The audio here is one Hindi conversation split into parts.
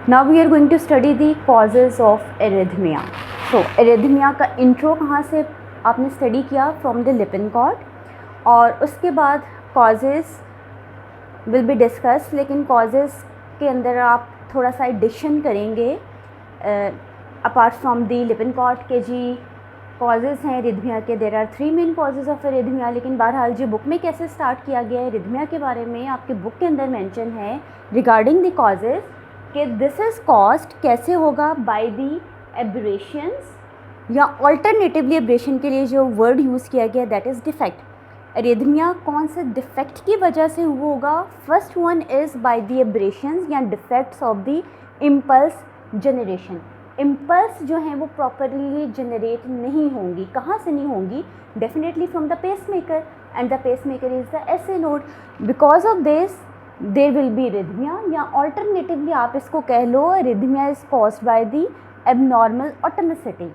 Now we are going to study the causes of arrhythmia. So arrhythmia का इंट्रो कहाँ से आपने स्टडी किया? फ्रॉम द लिपिनकॉट, और उसके बाद कॉजेज़ विल बी डिस्कस, लेकिन कॉजेज़ के अंदर आप थोड़ा सा एडिशन करेंगे अपार्ट फ्रॉम दी लिपिनकॉट के जी कॉजेज़ हैं एरिथमिया के। There are 3 main causes of arrhythmia. लेकिन बहरहाल जी बुक में कैसे स्टार्ट किया गया है एरिथमिया के बारे में, आपके बुक के अंदर मेंशन है रिगार्डिंग द कॉजेज़ कि दिस इज़ कॉज्ड कैसे होगा बाय दी एब्रेशंस, या ऑल्टरनेटिवली एब्रेशन के लिए जो वर्ड यूज़ किया गया दैट इज़ डिफेक्ट। एरिथमिया कौन से डिफेक्ट की वजह से हुआ होगा? First one is by the aberrations या defects of the impulse generation. Impulse जो हैं वो प्रॉपरली जनरेट नहीं होंगी। कहाँ से नहीं होंगी? Definitely from the pacemaker, and the pacemaker is the SA node. Because of this there will be arrhythmia, या ऑल्टरनेटिवली आप इसको कह लो arrhythmia is caused by the abnormal automaticity.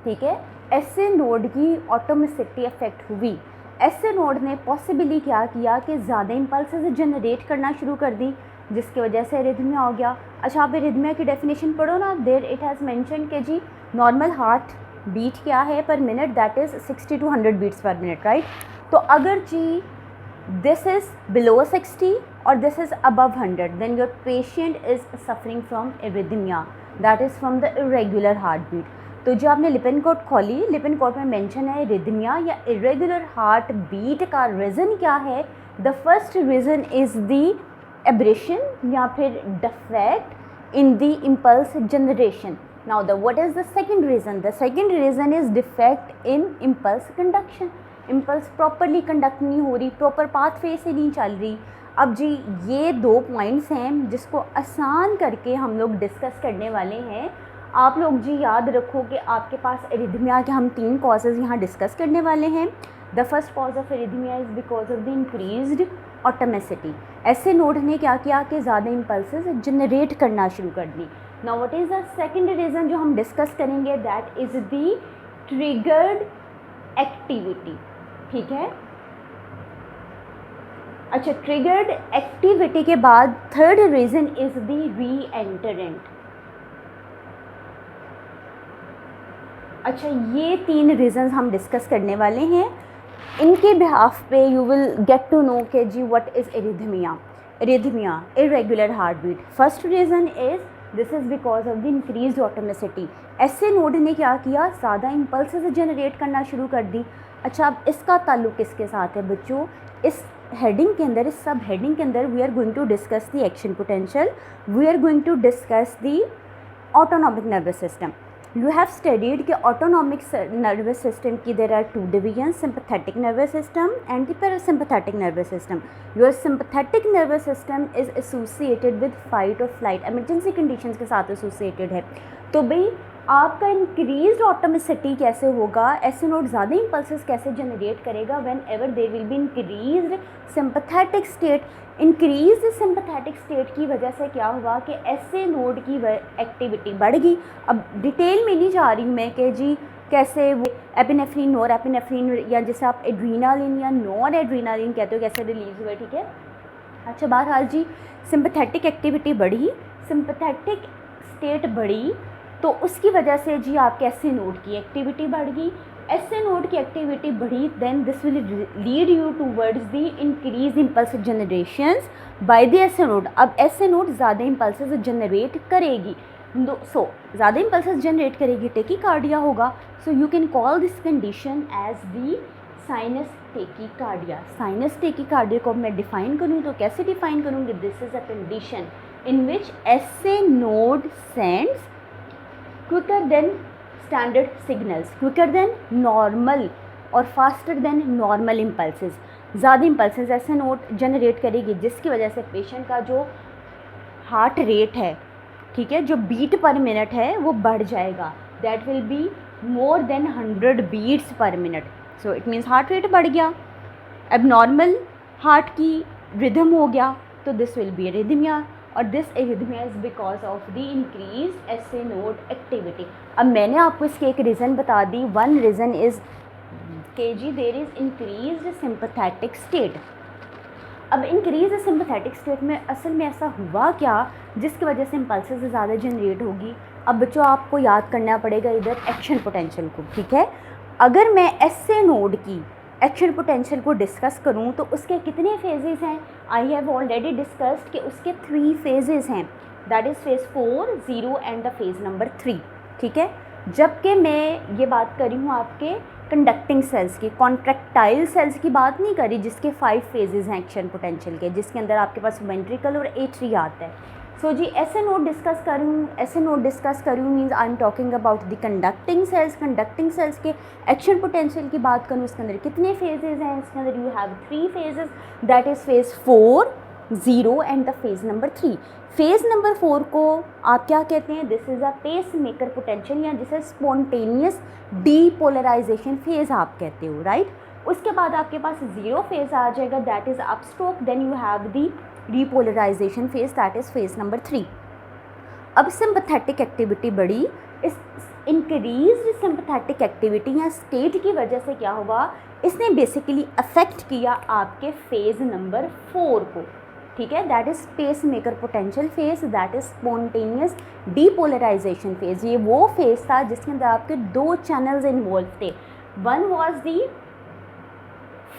ठीक है, एसए नोड की ऑटोमेसिटी अफेक्ट हुई। एसए नोड ने पॉसिबली क्या किया कि ज़्यादा इम्पल्सेस जनरेट करना शुरू कर दी, जिसकी वजह से रिदमिया हो गया। अच्छा, आप रिदमिया की डेफिनेशन पढ़ो ना, देर इट हैज़ मेंशन के जी नॉर्मल हार्ट बीट क्या है per minute, that is 60 to 100 beats per minute, right. तो अगर जी this is below 60 or this is above 100, then your patient is suffering from arrhythmia, that is from the irregular heartbeat। तो जो आपने लिपिनकोट खोली, लिपिनकोट में मेंशन है रिदमिया या इरेगुलर हार्ट बीट का रीज़न क्या है? The first reason is the aberration या फिर defect in the impulse generation. Now the what is the second reason? The second reason is defect in impulse conduction. Impulse properly conduct नहीं हो रही, प्रॉपर पाथवे से नहीं चल रही। अब जी ये 2 पॉइंट्स हैं जिसको आसान करके हम लोग डिस्कस करने वाले हैं। आप लोग जी याद रखो कि आपके पास एरिथमिया के हम 3 कॉजेज़ यहाँ डिस्कस करने वाले हैं। The first cause of arrhythmia is because of the increased automaticity. SA node ने क्या किया कि ज़्यादा इम्पल्सेस जनरेट करना शुरू कर दी। Now what is the second reason जो हम डिस्कस करेंगे? That is the triggered activity. ठीक है, अच्छा, ट्रिगर्ड एक्टिविटी के बाद थर्ड रीज़न इज़ द री एंटरेंट। अच्छा, ये 3 रीज़न्स हम डिस्कस करने वाले हैं। इनके बिहाफ पे you will get to know के जी what is arrhythmia. Arrhythmia irregular heart beat. First reason is this is because of the increased automaticity. SA node ने क्या किया? ज़्यादा इम्पल्सेस जनरेट करना शुरू कर दी। अच्छा, अब इसका ताल्लुक किसके साथ है बच्चों? इस हेडिंग के अंदर, इस सब हेडिंग के अंदर we are going to discuss the action potential, we are going to discuss the autonomic nervous system. You have studied कि ऑटोनॉमिक नर्वस सिस्टम की there are 2 division, sympathetic nervous system and the parasympathetic nervous system. Your sympathetic nervous system is associated with fight और फ्लाइट, एमरजेंसी कंडीशंस के साथ एसोसिएटेड है। तो भाई आपका इंक्रीज्ड ऑटोमेसिटी कैसे होगा? ऐसे नोड ज़्यादा इम्पल्सेस कैसे जनरेट करेगा? Whenever there will be increased sympathetic state. Increased sympathetic state की वजह से क्या हुआ कि ऐसे नोड की एक्टिविटी बढ़ गई। अब डिटेल में नहीं जा रही मैं कि जी कैसे वो एपिनेफ्रिन, नॉर एपिनेफ्रिन, या जैसे आप एड्रीनालिन या नॉन एड्रीनालिन कहते हो, कैसे रिलीज हुए। ठीक है, अच्छा, बहरहाल जी सिंपैथेटिक एक्टिविटी बढ़ी, सिंपैथेटिक स्टेट बढ़ी, तो उसकी वजह से जी आपके एसए नोड की एक्टिविटी बढ़ गई। एसए नोड की एक्टिविटी बढ़ी, then this will lead you towards the increase impulse generations by the SA node. अब एसए नोड ज़्यादा इम्पल्सेस जनरेट करेगी, सो ज़्यादा इम्पल्सेस जनरेट करेगी, टेकीकार्डिया होगा। So you can call this condition as the sinus tachycardia. Sinus tachycardia को मैं डिफाइन करूँ तो कैसे डिफाइन करूँगी? This is a condition in which SA node sends quicker than standard signals, quicker than normal और faster than normal impulses। ज़्यादा impulses ऐसे नोट जनरेट करेगी जिसकी वजह से पेशेंट का जो हार्ट रेट है, ठीक है, जो बीट पर मिनट है वो बढ़ जाएगा। That will be more than 100 beats per minute. So it means heart rate बढ़ गया, एबनॉर्मल हार्ट की रिदम हो गया, तो दिस विल बी एरिथमिया। और this arrhythmia is because of the increase SA node activity. अब मैंने आपको इसके एक रीज़न बता दी। वन रीज़न इज़ के जी there is increase sympathetic state. अब इंक्रीज सिंपैथेटिक स्टेट में असल में ऐसा हुआ क्या जिसकी वजह से इम्पल्सेस ज़्यादा जनरेट होगी। अब बच्चों आपको याद करना पड़ेगा इधर एक्शन पोटेंशियल को, ठीक है। अगर मैं एसए नोड की एक्शन पोटेंशियल को डिस्कस करूं तो उसके कितने फेजेस हैं, आई हैव ऑलरेडी डिस्कस्ड कि उसके 3 फेजेस हैं, that is phase 4, 0 and the phase number 3, ठीक है। जबकि मैं ये बात कर रही हूँ आपके कंडक्टिंग सेल्स की, कॉन्ट्रैक्टाइल सेल्स की बात नहीं करी जिसके 5 फेजेस हैं एक्शन पोटेंशियल के, जिसके अंदर आपके पास वेंट्रिकल और एट्री आता है। सो जी ऐसे नोट डिस्कस करूँ, ऐसे नोट डिस्कस करूँ means I am talking about the conducting cells के एक्शन पोटेंशियल की बात करूँ, इसके अंदर कितने फेजेस हैं, इसके अंदर you have 3 phases, that is phase 4, 0 and the phase number 3। Phase number 4 को आप क्या कहते हैं, this is a pacemaker potential या जिसे स्पॉन्टेनियस डीपोलराइजेशन फेज़ आप कहते हो, राइट। उसके बाद आपके पास 0 फेज़ आ जाएगा, that is upstroke, then you have the depolarization phase, that is phase number 3। अब सिंपैथेटिक एक्टिविटी बढ़ी, इस इंक्रीज सिंपैथेटिक एक्टिविटी या स्टेट की वजह से क्या हुआ, इसने बेसिकली अफेक्ट किया आपके फेज़ नंबर 4 को, ठीक है, that is pacemaker potential phase, that is spontaneous depolarization phase. ये वो फेज़ था जिसके अंदर आपके 2 चैनल्स इन्वॉल्व थे, one was the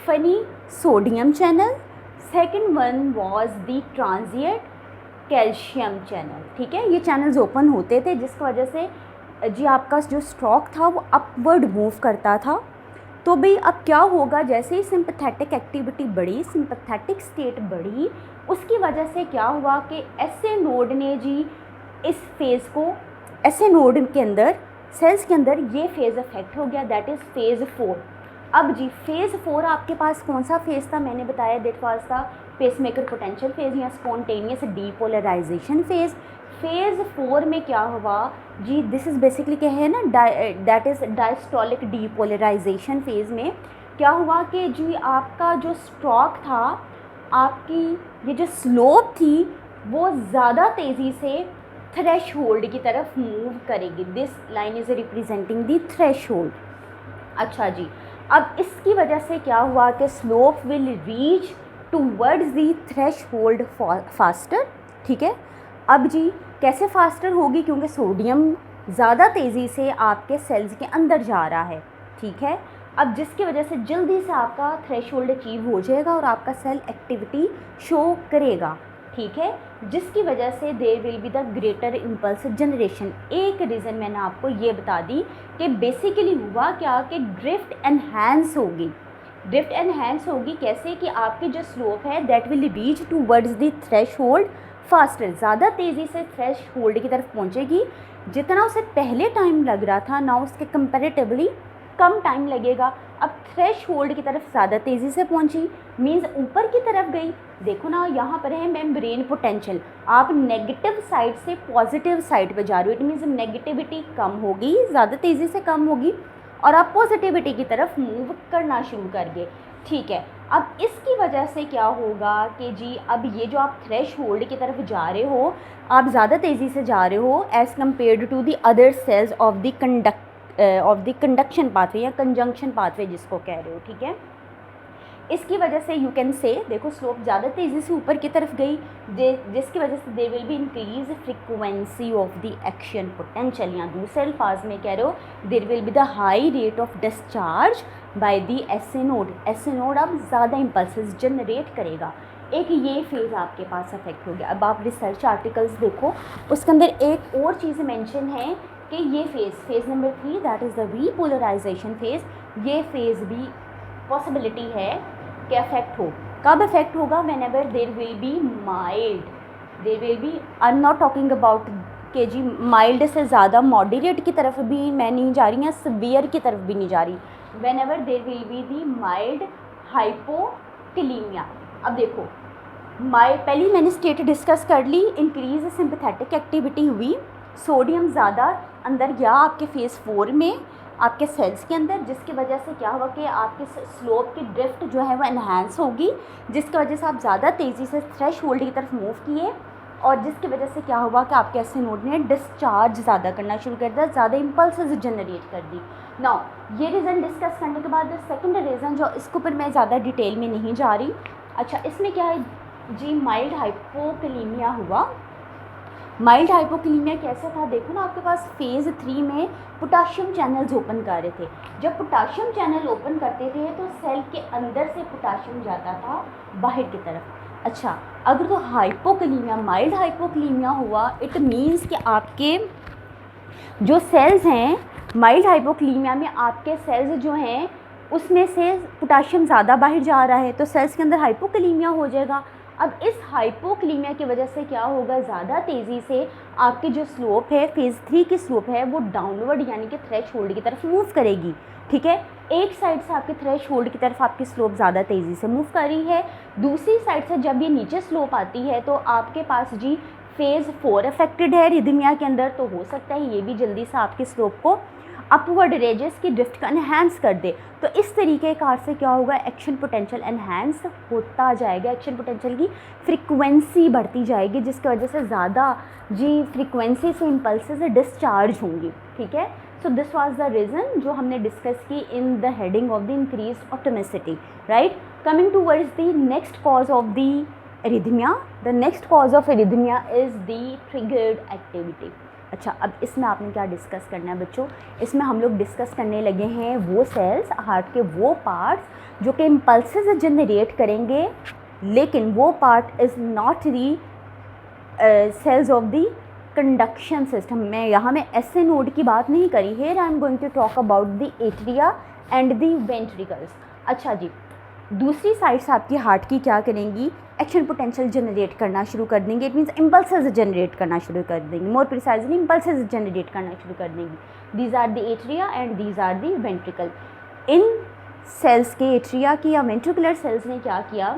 funny sodium channel, second one was the transient calcium channel, ठीक है। ये चैनल्स ओपन होते थे जिसकी वजह से जी आपका जो स्ट्रोक था वो अपवर्ड मूव करता था। तो भाई अब क्या होगा, जैसे ही सिंपैथेटिक एक्टिविटी बढ़ी, सिंपैथेटिक स्टेट बढ़ी, उसकी वजह से क्या हुआ कि एसए नोड ने जी इस फेज़ को, एसए नोड के अंदर सेल्स के अंदर ये फेज़ अफेक्ट हो गया, दैट इज़ फेज़ 4। अब जी फेज़ 4 आपके पास कौन सा फेज़ था, मैंने बताया दैट वाज था पेसमेकर पोटेंशियल फेज़ या स्पॉन्टेनियस डीपोलराइजेशन फेज़। फेज़ 4 में क्या हुआ जी, दिस इज़ बेसिकली क्या है ना, that is diastolic depolarization phase में क्या हुआ कि जी आपका जो स्ट्रोक था, आपकी ये जो स्लोप थी वो ज़्यादा तेज़ी से थ्रेशोल्ड की तरफ मूव करेगी, this line is representing the threshold. अच्छा जी, अब इसकी वजह से क्या हुआ कि slope will reach towards the threshold faster, ठीक है। अब जी कैसे फास्टर होगी, क्योंकि सोडियम ज़्यादा तेज़ी से आपके सेल्स के अंदर जा रहा है, ठीक है। अब जिसकी वजह से जल्दी से आपका थ्रेशोल्ड अचीव हो जाएगा और आपका सेल एक्टिविटी शो करेगा, ठीक है, जिसकी वजह से there will be the greater impulse generation. एक रीज़न मैंने आपको ये बता दी कि बेसिकली हुआ क्या कि ड्रिफ्ट एनहांस होगी, ड्रिफ्ट एनहांस होगी कैसे कि आपकी जो स्लोप है that will reach towards the threshold faster, ज़्यादा तेज़ी से थ्रेशोल्ड की तरफ पहुंचेगी। जितना उसे पहले टाइम लग रहा था ना उसके कंपैरेटिवली कम टाइम लगेगा। अब थ्रेशोल्ड की तरफ ज़्यादा तेज़ी से पहुंची मीन्स ऊपर की तरफ गई। देखो ना यहाँ पर है मेम्ब्रेन पोटेंशियल, आप नेगेटिव साइड से पॉजिटिव साइड पे जा रहे हो, इट मीन्स नेगेटिविटी कम होगी, ज़्यादा तेज़ी से कम होगी और आप पॉजिटिविटी की तरफ मूव करना शुरू कर गए, ठीक है। अब इसकी वजह से क्या होगा कि जी अब ये जो आप थ्रेशोल्ड की तरफ जा रहे हो, आप ज़्यादा तेज़ी से जा रहे हो as compared to the other cells of the conduction pathway या कंजंक्शन पाथवे जिसको कह रहे हो, ठीक है। इसकी वजह से यू कैन से देखो स्लोप ज़्यादा तेज़ी से ऊपर की तरफ गई, जिसकी वजह से there will be increase frequency of the action potential, या दूसरे अल्फाज में कह रहे हो there will be the high rate of discharge by the SA node. SA node अब ज़्यादा इम्पल्सेस जनरेट करेगा। एक ये फेज़ आपके पास अफेक्ट हो गया। अब आप रिसर्च आर्टिकल्स देखो, उसके अंदर एक और चीज़ मेंशन है कि ये phase number 3 that is the repolarisation phase, ये फेज़ भी पॉसिबिलिटी है कि अफेक्ट हो। कब अफेक्ट होगा, when ever there will B mild, there will B, I am not talking about के जी माइल्ड से ज़्यादा मॉडरेट की तरफ भी मैं नहीं जा रही या सीवियर की तरफ भी नहीं जा रही, whenever there will be the mild hypokalemia. अब देखो पहली मैंने स्टेट डिस्कस कर ली, इंक्रीज सिंपैथेटिक एक्टिविटी हुई, सोडियम ज़्यादा अंदर गया आपके फेज़ 4 में आपके सेल्स के अंदर, जिसकी वजह से क्या हुआ कि आपके स्लोप की ड्रिफ्ट जो है वो एनहांस होगी, जिसकी वजह से आप ज़्यादा तेज़ी से थ्रेशोल्ड की तरफ मूव किए और जिसकी वजह से क्या हुआ कि आपके एसए नोड ने डिस्चार्ज ज़्यादा करना शुरू कर दिया, ज़्यादा इम्पल्सेस जनरेट कर दी। नाउ ये रीज़न डिस्कस करने के बाद सेकंड रीज़न जो इसके ऊपर मैं ज़्यादा डिटेल में नहीं जा रही, अच्छा, इसमें क्या है जी, माइल्ड हाइपोकलीमिया हुआ। माइल्ड हाइपोकलीमिया कैसा था, देखो ना, आपके पास फेज़ 3 में पोटाशियम चैनल्स ओपन कर रहे थे। जब पोटाशियम चैनल ओपन करते थे तो सेल के अंदर से पोटाशियम जाता था बाहर की तरफ। अच्छा, अगर तो हाइपोकलीमिया, माइल्ड हाइपोकलीमिया हुआ, इट मीन्स कि आपके जो सेल्स हैं, माइल्ड हाइपोकलीमिया में आपके सेल्स जो हैं उसमें से पोटाशियम ज़्यादा बाहर जा रहा है, तो सेल्स के अंदर हाइपोकलीमिया हो जाएगा। अब इस हाइपोकलीमिया की वजह से क्या होगा, ज़्यादा तेज़ी से आपकी जो स्लोप है, फेज़ 3 की स्लोप है, वो डाउनवर्ड यानी कि थ्रेशोल्ड की तरफ मूव करेगी। ठीक है, एक साइड से आपके थ्रेशोल्ड की तरफ आपकी स्लोप ज़्यादा तेज़ी से मूव कर रही है, दूसरी साइड से जब ये नीचे स्लोप आती है तो आपके पास जी फेज़ 4 अफेक्टेड है रिदमिया के अंदर, तो हो सकता है ये भी जल्दी से आपकी स्लोप को अपवर्ड रेजेस की ड्रिफ्ट का एनहांस कर दे। तो इस तरीके कार से क्या होगा, एक्शन पोटेंशियल एनहांस होता जाएगा, एक्शन पोटेंशियल की फ्रीक्वेंसी बढ़ती जाएगी, जिसकी वजह से ज़्यादा जी फ्रीक्वेंसी से इम्पल्सेस डिस्चार्ज होंगी। ठीक है, so this was the reason जो हमने डिस्कस की in the heading of the increase automaticity, right. Coming towards the next cause of the arrhythmia, the next cause of arrhythmia is the triggered activity. अच्छा, अब इसमें आपने क्या डिस्कस करना है बच्चों, इसमें हम लोग डिस्कस करने लगे हैं वो सेल्स, हार्ट के वो पार्ट्स जो कि इम्पल्सेस जनरेट करेंगे, लेकिन वो part is not the cells of the conduction system. मैं ऐसे नोड की बात नहीं करी, here I am going to talk about the atria and the ventricles. अच्छा जी, दूसरी साइड से आपकी हार्ट की क्या करेंगी, एक्शन पोटेंशियल जनरेट करना शुरू कर देंगे। इट मीन्स इम्पल्सेस जनरेट करना शुरू कर देंगे, मोर प्रिसाइजली इम्पल्सेस जनरेट करना शुरू कर देंगी। These are the atria and these are the ventricle. इन सेल्स के, एट्रिया की या वेंट्रिकुलर सेल्स ने क्या किया,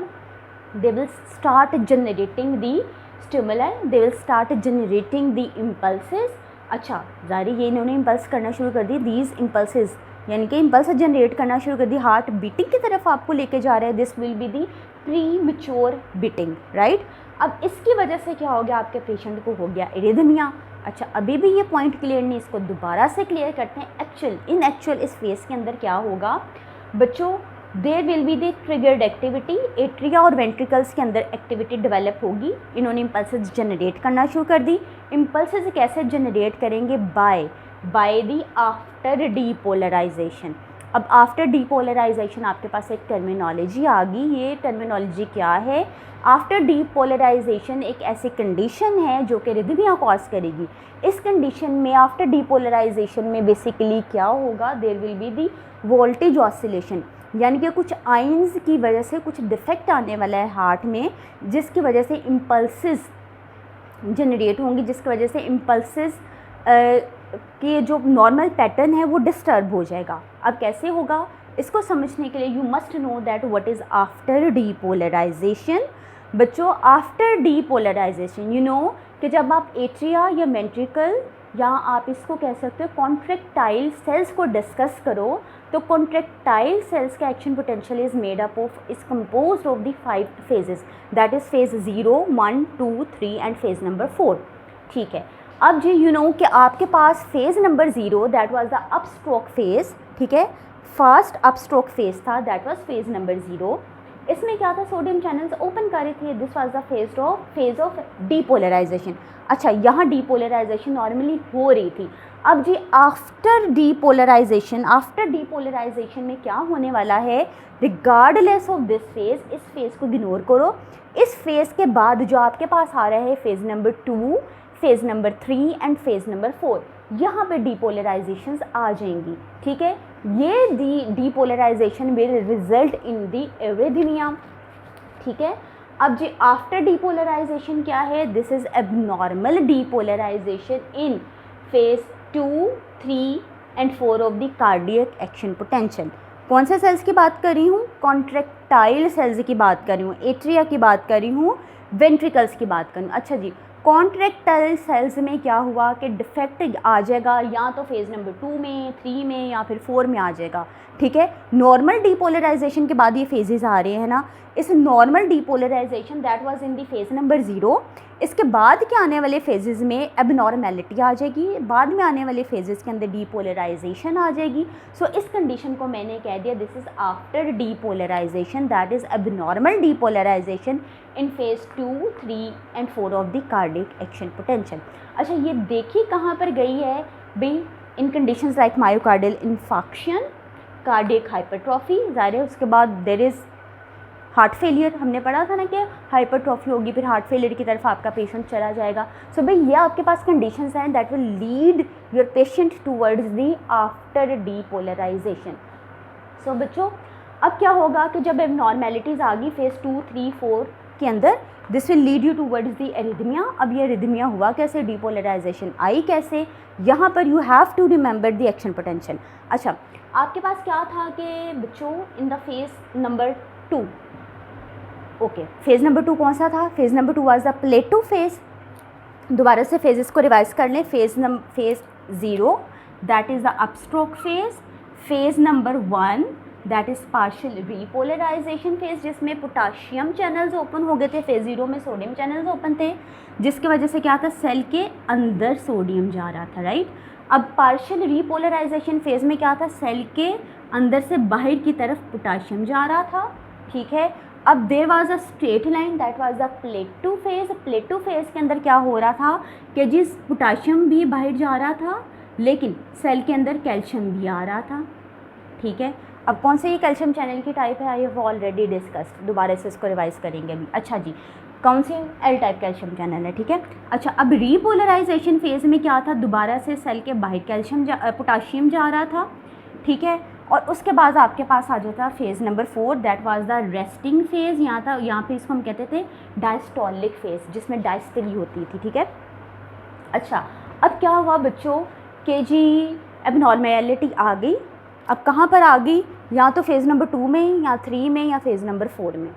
they will start generating the stimuli, they will start generating the impulses. अच्छा, जारी ये इन्होंने इम्पल्स करना शुरू कर दी, दीज इम्पल्सेस यानी कि इम्पल्स जनरेट करना शुरू कर दी, हार्ट बीटिंग की तरफ आपको लेके जा रहा है। This will be the pre mature beating, right. अब इसकी वजह से क्या हो गया, आपके पेशेंट को हो गया एरिथमिया। अच्छा, अभी भी ये पॉइंट क्लियर नहीं, इसको दोबारा से क्लियर करते हैं। इन एक्चुअल इस फेस के अंदर क्या होगा बच्चों, there will be the triggered activity, atria और वेंट्रिकल्स के अंदर एक्टिविटी डेवलप होगी। इन्होंने इम्पल्सेस जनरेट करना शुरू कर दी। इम्पल्सेस कैसे जनरेट करेंगे, बाय दी आफ्टर डीपोलराइजेशन। अब आफ्टर डीपोलराइजेशन आपके पास एक टर्मिनोलॉजी आ गई, ये टर्मिनोलॉजी क्या है, आफ्टर डीपोलराइजेशन एक ऐसी कंडीशन है जो कि रिदमिया कॉज करेगी। इस कंडीशन में आफ्टर डीपोलराइजेशन में बेसिकली क्या होगा, there will be the voltage oscillation, यानी कि कुछ आयंस की वजह से कुछ डिफेक्ट आने वाला है हार्ट में, जिसकी वजह से इम्पल्सेस जनरेट होंगी, जिसकी वजह से इम्पल्सेस कि जो नॉर्मल पैटर्न है वो डिस्टर्ब हो जाएगा। अब कैसे होगा, इसको समझने के लिए you must know that what is after depolarization. बच्चों, आफ्टर डीपोलराइजेशन यू नो कि जब आप एट्रिया या वेंट्रिकल या आप इसको कह सकते हो कॉन्ट्रैक्टाइल सेल्स को डिस्कस करो, तो कॉन्ट्रैक्टाइल सेल्स का action potential is made up of, is composed of the 5 phases, that is phase 0, 1, 2, 3 and phase number 4। ठीक है, अब जी यू नो कि आपके पास phase number 0 that was the upstroke phase, ठीक है, फर्स्ट अप स्ट्रोक फेज़ था, दैट वाज फेज़ नंबर 0। इसमें क्या था, सोडियम चैनल्स ओपन कर रहे थे, this was the phase of depolarization. अच्छा, यहाँ डीपोलराइजेशन नॉर्मली हो रही थी। अब जी आफ्टर डीपोलराइजेशन में क्या होने वाला है, रिगार्डलेस ऑफ दिस फेज़, इस फेज़ को इग्नोर करो। इस फेज़ के बाद जो आपके पास आ रहा है phase number 2, phase number 3 and phase number 4, यहाँ पे डीपोलराइजेशंस आ जाएंगी। ठीक है, ये depolarization will result in the arrhythmia. ठीक है, अब जी आफ्टर डीपोलराइजेशन क्या है, this is abnormal depolarization in phase 2, 3 and 4 of the cardiac action potential. कौन से सेल्स की बात कर रही हूँ, कॉन्ट्रैक्टाइल सेल्स की बात कर रही हूँ, एट्रिया की बात कर रही हूँ, वेंट्रिकल्स की बात कर रही हूँ। अच्छा जी, कॉन्ट्रैक्टाइल सेल्स में क्या हुआ कि डिफेक्ट आ जाएगा, या तो फेज़ नंबर 2 में, 3 में या फिर 4 में आ जाएगा। ठीक है, नॉर्मल डीपोलराइजेशन के बाद ये फेजेस आ रहे हैं ना, इस normal depolarization that was in the phase number 0, इसके बाद के आने वाले फेजेस में एबनॉर्मेलिटी आ जाएगी, बाद में आने वाले फेजेस के अंदर डीपोलराइजेशन आ जाएगी। सो इस कंडीशन को मैंने कह दिया this is after depolarization, that is abnormal depolarization in phase 2, 3 and 4 of the cardiac action potential. अच्छा, ये देखी कहाँ पर गई है भाई, in conditions like myocardial infarction, cardiac hypertrophy, ज़ाहिर है उसके बाद देयर इज़ हार्ट फेलियर। हमने पढ़ा था ना कि हाइपरट्रॉफी होगी, फिर हार्ट फेलियर की तरफ आपका पेशेंट चला जाएगा। सो भाई ये आपके पास कंडीशंस हैं that will lead your patient towards the after depolarization. So बच्चों अब क्या होगा कि जब एबनॉर्मेलिटीज़ आ गई फेज़ 2, 3, 4 के अंदर, this will lead you towards the arrhythmia. अब ये एरिथमिया हुआ कैसे, डीपोलराइजेशन आई कैसे, यहाँ पर you have to remember the action potential. अच्छा, आपके पास क्या था कि बच्चों in the phase number 2, okay, phase number 2 कौन सा था, phase number 2 was the plateau phase. दोबारा से फेजेस को रिवाइज कर लें। Phase 0 that is the upstroke phase, phase number 1 that is partial repolarization phase, जिसमें पोटाशियम चैनल्स ओपन हो गए थे। फेज़ 0 में सोडियम चैनल्स ओपन थे, जिसकी वजह से क्या था, सेल के अंदर सोडियम जा रहा था, राइट। अब पार्शियल रीपोलराइजेशन फेज़ में क्या था, सेल के अंदर से बाहर की तरफ पोटाशियम जा रहा था, ठीक है। अब there was a straight line that was the plateau phase. Plateau phase के अंदर क्या हो रहा था कि जिस पोटाशियम भी बाहर जा रहा था, लेकिन सेल के अंदर कैल्शियम भी आ रहा था, ठीक है। अब कौन से ये कैल्शियम चैनल की टाइप है, आई हैव ऑलरेडी डिस्कस्ड, दोबारा से इसको रिवाइज करेंगे अभी। अच्छा जी, कौन से एल टाइप कैल्शियम चैनल है, ठीक है। अच्छा, अब रीपोलराइजेशन फेज़ में क्या था, दोबारा से सेल के बाहर कैल्शियम पोटाशियम जा रहा था, ठीक है। और उसके बाद आपके पास आ जाता phase number 4 that was the resting phase. यहाँ पे इसको हम कहते थे डायस्टोलिक फेज़, जिसमें डायस्टोली होती थी, ठीक है। अच्छा, अब क्या हुआ बच्चों कि जी एबनॉर्मेलिटी आ गई। अब कहाँ पर आ गई, या तो फेज़ नंबर 2 में, या 3 में, या फेज़ नंबर 4 में।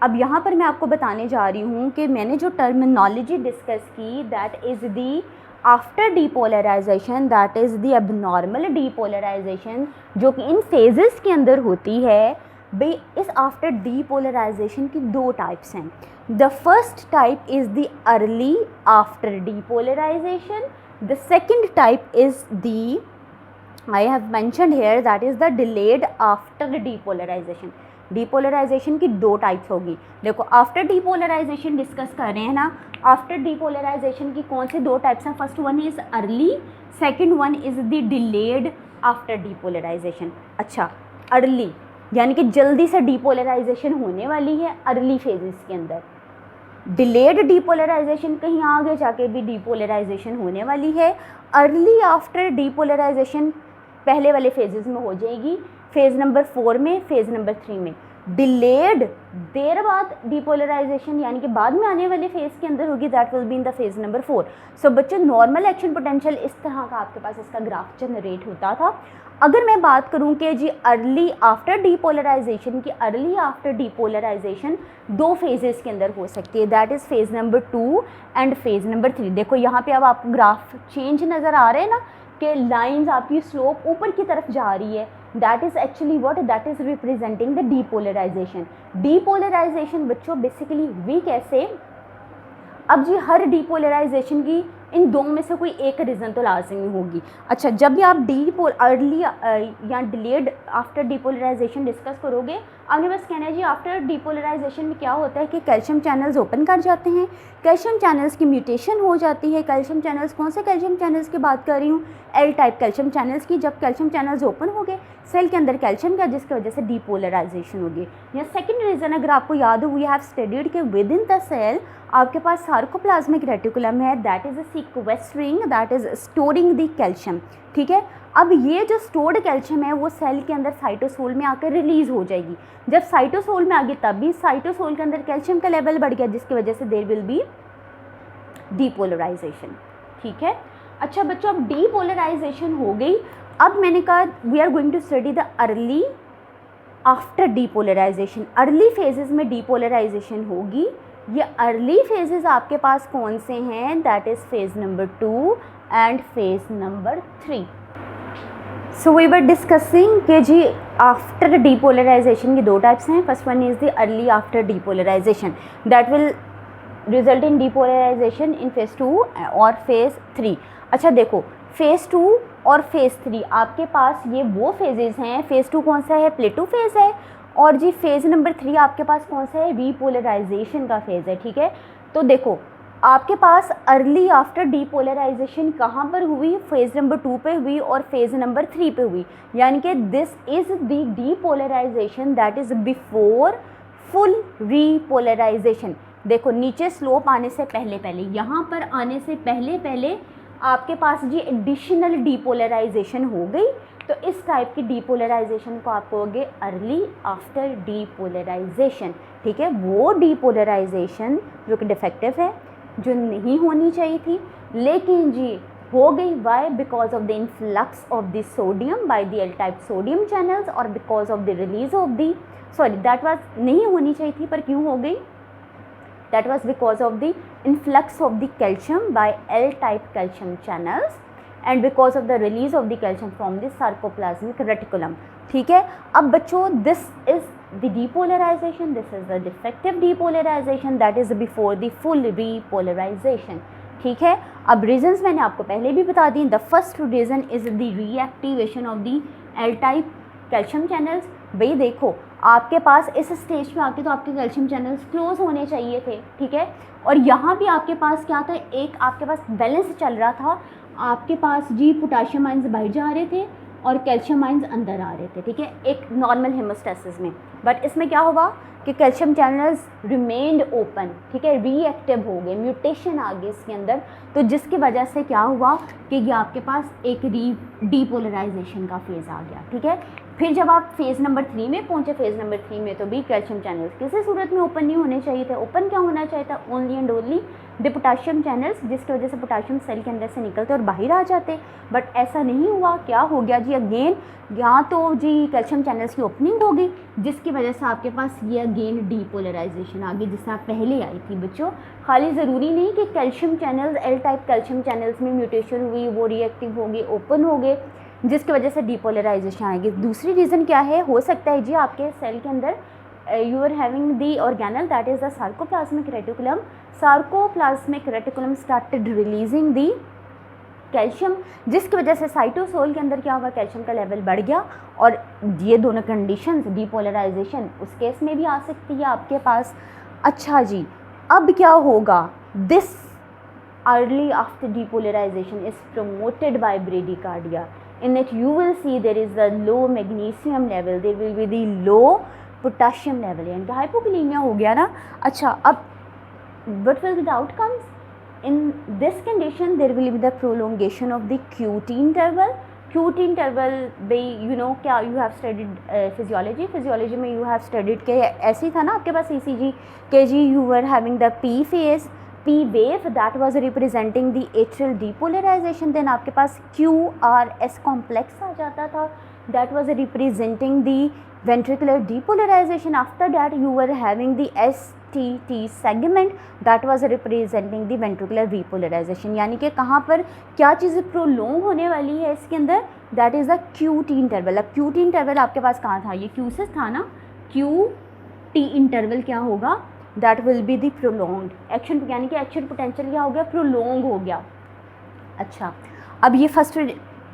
अब यहाँ पर मैं आपको बताने जा रही हूँ कि मैंने जो टर्मिनोलॉजी डिस्कस की that is the after depolarization, that is the abnormal depolarization, जो कि इन फेजेस के अंदर होती है। भाई इस आफ्टर डीपोलराइजेशन की 2 टाइप्स हैं। The first type is the early after depolarization, the second type is the I have mentioned here that is the delayed after depolarization। Depolarization की 2 टाइप्स होगी। देखो आफ्टर डीपोलराइजेशन डिस्कस कर रहे हैं ना, आफ्टर डीपोलराइजेशन की कौन से 2 टाइप्स हैं, first one is early, second one is the delayed after depolarization. अच्छा, अर्ली यानी कि जल्दी से डीपोलराइजेशन होने वाली है अर्ली फेजेस के अंदर। डिलेड डीपोलराइजेशन कहीं आगे जाके भी डीपोलराइजेशन होने वाली है। अर्ली आफ्टर डीपोलराइजेशन पहले वाले फेजेस में हो जाएगी, फेज़ नंबर 4 में, फेज़ नंबर 3 में। डिलेड देर बाद डीपोलराइजेशन यानी कि बाद में आने वाले फेज़ के अंदर होगी, that will be in the phase number 4। सो बच्चों नॉर्मल एक्शन पोटेंशियल इस तरह का आपके पास इसका ग्राफ जनरेट होता था। अगर मैं बात करूं कि जी अर्ली आफ्टर डीपोलराइजेशन की, अर्ली आफ्टर डीपोलराइजेशन 2 फेजेस के अंदर हो सकती है, that is phase number 2 and phase number 3। देखो यहाँ पे अब आपको ग्राफ चेंज नज़र आ रहे हैं ना कि लाइंस आपकी स्लोप ऊपर की तरफ जा रही है, that is actually what, that is representing the depolarization. Depolarization बच्चों बेसिकली हुई कैसे, अब जी हर डीपोलराइजेशन की इन 2 में से कोई एक रीज़न तो लाजमी होगी। अच्छा, जब भी आप अर्ली या डिलेड आफ्टर डीपोलराइजेशन डिस्कस करोगे, आपने बस कहना है जी आफ्टर डीपोलराइजेशन में क्या होता है कि कैल्शियम चैनल्स ओपन कर जाते हैं, कैल्शियम चैनल्स की म्यूटेशन हो जाती है। कैल्शियम चैनल्स कौन से कैल्शियम चैनल्स की बात कर रही हूँ, एल टाइप कैल्शियम चैनल्स की। जब कैल्शियम चैनल्स ओपन हो गए, सेल के अंदर कैल्शियम गया, जिसकी वजह से डीपोलराइजेशन होगी। या सेकेंड रीज़न अगर आपको याद हो, वी हैव स्टडीड के विद इन द सेल आपके पास सार्कोप्लाज्मिक रेटिकुलम है, that is a sequestering, that is storing the calcium, ठीक है। अब ये जो स्टोर्ड कैल्शियम है वो सेल के अंदर साइटोसोल में आकर रिलीज़ हो जाएगी। जब साइटोसोल में आ गई तब भी साइटोसोल के अंदर कैल्शियम का लेवल बढ़ गया, जिसकी वजह से देयर विल बी डीपोलराइजेशन, ठीक है। अच्छा बच्चों, अब डीपोलराइजेशन हो गई। अब मैंने कहा we are going to study the early after depolarization. Early phases में डीपोलराइजेशन होगी। ये अर्ली फेजेस आपके पास कौन से हैं, that is phase number 2 and phase number 3। So we were discussing कि जी आफ्टर डीपोलराइजेशन की 2 टाइप्स हैं। First one is the early after depolarization, that will result in depolarization in phase 2 और फेज़ 3। अच्छा देखो, फेज़ 2 और फेज़ 3 आपके पास ये वो फेजेस हैं। फेज़ 2 कौन सा है? प्लेटो फेज़ है। और जी फेज़ नंबर 3 आपके पास कौन सा है? रीपोलराइजेशन का फेज़ है। ठीक है, तो देखो आपके पास अर्ली आफ्टर डीपोलराइजेशन कहाँ पर हुई? फेज़ नंबर 2 पे हुई और फेज़ नंबर 3 पे हुई। यानी कि this is the depolarization that is before full repolarization. देखो नीचे स्लोप आने से पहले पहले, यहाँ पर आने से पहले पहले आपके पास जी एडिशनल डीपोलराइजेशन हो गई। तो इस टाइप की डीपोलराइजेशन को आप कहोगे अर्ली आफ्टर डीपोलराइजेशन। ठीक है, वो डीपोलराइजेशन जो कि डिफेक्टिव है, जो नहीं होनी चाहिए थी, लेकिन जी हो गई। Why? Because of the influx of the sodium by the L type sodium channels और because of the release of the that was नहीं होनी चाहिए थी, पर क्यों हो गई? That was because of the influx of the calcium by L-type calcium channels and because of the release of the calcium from the sarcoplasmic reticulum. ठीक है, अब बच्चों this is the depolarization, this is the defective depolarization that is before the full repolarization. ठीक है, अब reasons मैंने आपको पहले भी बता दी। The first reason is the reactivation of the L-type calcium channels. भाई देखो आपके पास इस स्टेज पे आके तो आपके कैल्शियम चैनल्स क्लोज होने चाहिए थे। ठीक है, और यहाँ भी आपके पास क्या था? एक आपके पास बैलेंस चल रहा था। आपके पास जी पोटाशियम आइंस बाहर जा रहे थे और कैल्शियम आइंस अंदर आ रहे थे। ठीक है, एक नॉर्मल हेमोस्टेसिस में। बट इसमें क्या हुआ कि कैल्शियम चैनल्स रिमेन्ड ओपन। ठीक है, रीएक्टिव हो गए, म्यूटेशन आ गई इसके अंदर। तो जिसकी वजह से क्या हुआ कि ये आपके पास एक डीपोलराइजेशन का फेज़ आ गया। ठीक है, फिर जब आप फेज़ नंबर 3 में पहुंचे, फेज़ नंबर 3 में तो भी कैल्शियम चैनल्स किसी सूरत में ओपन नहीं होने चाहिए थे। ओपन क्या होना चाहिए था? Only and only the potassium channels, जिसकी वजह से पोटाशियम सेल के अंदर से निकलते और बाहर आ जाते। बट ऐसा नहीं हुआ। क्या हो गया जी? अगेन यहाँ तो जी कैल्शियम चैनल्स की ओपनिंग हो गई, जिसकी वजह से आपके पास ये अगेन डीपोलराइजेशन आ गई, जिससे आप पहले आई थी। बच्चों खाली ज़रूरी नहीं कि calcium channels, L type calcium channels में म्यूटेशन हुई, वो रिएक्टिव हो गए, ओपन हो गए, जिसकी वजह से डीपोलराइजेशन आएगी। दूसरी रीज़न क्या है? हो सकता है जी आपके सेल के अंदर you are having the organelle that is the sarcoplasmic reticulum. Sarcoplasmic reticulum started releasing the calcium, जिसकी वजह से साइटोसोल के अंदर क्या हुआ? कैल्शियम का लेवल बढ़ गया। और ये दोनों कंडीशंस डीपोलराइजेशन उस केस में भी आ सकती है आपके पास। अच्छा जी, अब क्या होगा? This early after depolarization is promoted by bradycardia. In it you will see there is a low magnesium level, there will be the low potassium level, यानी कि hypokalemia हो गया ना। अच्छा, अब what will be the outcomes? In this condition there will be the prolongation of the QT interval. QT interval by you know क्या you have studied physiology में you have studied के ऐसे ही था ना आपके पास ECG के जी you were having the P phase, P wave that was representing the atrial depolarization. then आपके पास QRS complex आ जाता था that was representing the ventricular depolarization. after that you were having the STT segment that was representing the ventricular repolarization. यानी कि कहाँ पर क्या चीज़ प्रोलोंग होने वाली है इसके अंदर? that is the QT interval. अब QT interval आपके पास कहाँ था? ये Q से था ना। QT interval क्या होगा? That will be the prolonged action, यानी कि एक्शन पोटेंशियल क्या हो गया? प्रोलोंग हो गया। अच्छा, अब ये फर्स्ट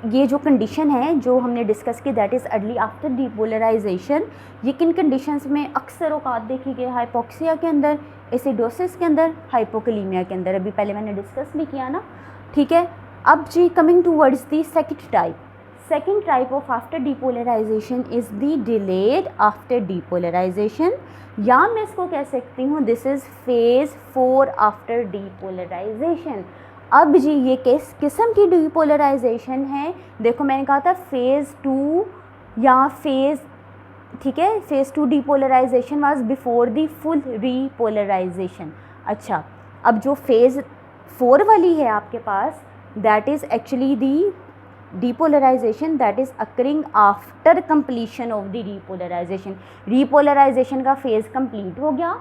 ये जो कंडीशन है जो हमने डिस्कस की that is early after depolarization, ये किन कंडीशंस में अक्सर औकात देखी गई? हाइपोक्सिया के अंदर, एसिडोसिस के अंदर, हाइपोकलीमिया के अंदर। अभी पहले मैंने डिस्कस भी किया ना। ठीक है, अब जी coming towards the second type. Second type of after depolarization is the delayed after depolarization, या मैं इसको कह सकती हूँ this is phase 4 after depolarization. अब जी ये किस किस्म की डीपोलराइजेशन है? देखो मैंने कहा था फेज़ 2 या फेज़, ठीक है, phase 2 depolarization was before the full repolarization. अच्छा, अब जो फेज़ 4 वाली है आपके पास that is actually the depolarization that is occurring after completion of the repolarization. repolarization का फेज़ कंप्लीट हो गया,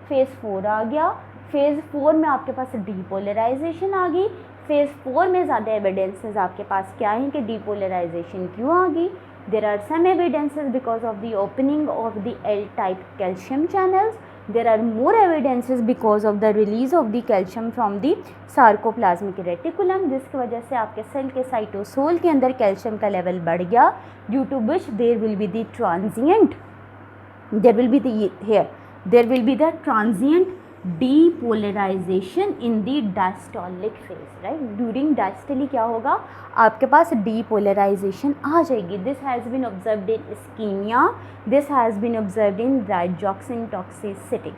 फेज़ 4 आ गया। फेज़ 4 में आपके पास डीपोलराइजेशन आ गई। फेज़ 4 में ज़्यादा एविडेंसेस आपके पास क्या हैं कि डीपोलराइजेशन क्यों आ गई? There are some evidences because of the opening of the L type calcium channels, there are more evidences because of the release of the calcium from the sarcoplasmic reticulum, जिसकी वजह से आपके सेल के साइटोसोल के अंदर कैल्शियम का लेवल बढ़ गया, due to which there will be the transient, there will be the transient depolarization in the diastolic phase, right? During diastole क्या होगा, आपके पास depolarization आ जाएगी. This has been observed in ischemia, this has been observed in digoxin toxicity.